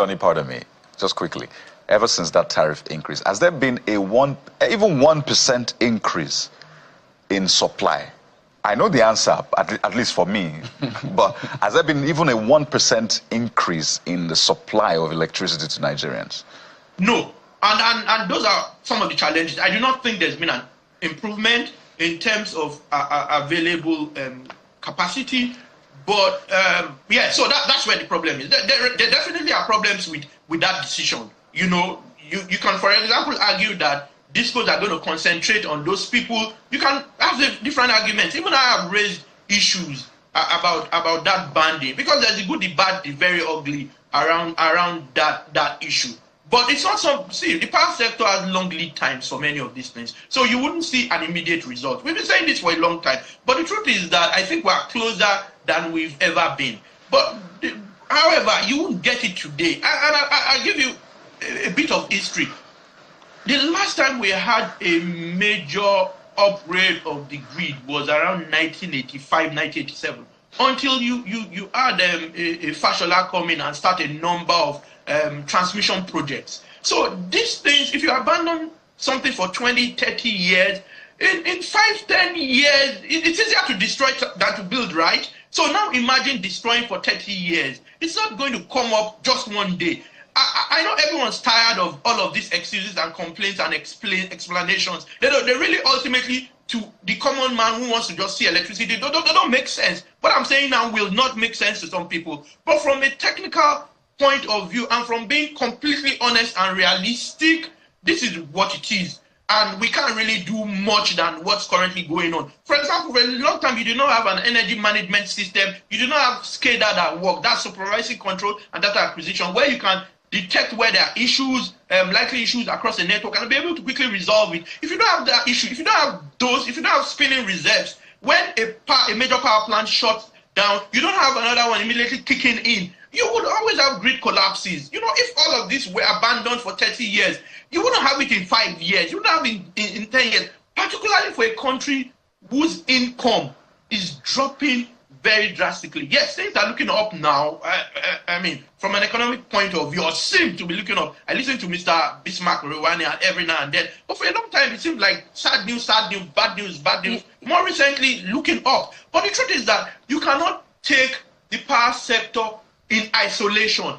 Johnny, pardon me, just quickly. Ever since that tariff increase, has there been even 1% increase in supply? I know the answer, at least for me, but has there been even a 1% increase in the supply of electricity to Nigerians? No, and those are some of the challenges. I do not think there's been an improvement in terms of available capacity. But yeah, so that's where the problem is. There definitely are problems with that decision. You know, you can, for example, argue that discos are going to concentrate on those people. You can have different arguments. Even I have raised issues about that banding, because there's the good, the bad, the very ugly around that issue. But it's not some. See, the power sector has long lead times for many of these things, so you wouldn't see an immediate result. We've been saying this for a long time, but the truth is that I think we're closer than we've ever been. But however, you won't get it today. And I'll give you a bit of history. The last time we had a major upgrade of the grid was around 1985, 1987. Until you had a Fashola come in and start a number of transmission projects. So these things, if you abandon something for 20, 30 years, in 5, 10 years, it's easier to destroy than to build, right? So now imagine destroying for 30 years. It's not going to come up just one day. I know everyone's tired of all of these excuses and complaints and explanations. They really ultimately, to the common man who wants to just see electricity, they don't make sense. What I'm saying now will not make sense to some people. But from a technical point of view and from being completely honest and realistic, this is what it is. And we can't really do much than what's currently going on. For example, for a long time, you did not have an energy management system. You did not have SCADA that work, that's supervisory control and data acquisition, where you can detect where there are issues, likely issues across the network, and be able to quickly resolve it. If you don't have that issue, if you don't have those, if you don't have spinning reserves, when a major power plant shuts down, you don't have another one immediately kicking in. You would always have grid collapses. You know, if all of this were abandoned for 30 years, you wouldn't have it in 5 years. You wouldn't have it in 10 years, particularly for a country whose income is dropping very drastically. Yes, things are looking up now. I mean, from an economic point of view, or seem to be looking up. I listen to Mr. Bismarck Rewani every now and then, but for a long time, it seemed like sad news, bad news, bad news. More recently, looking up. But the truth is that you cannot take the power sector in isolation.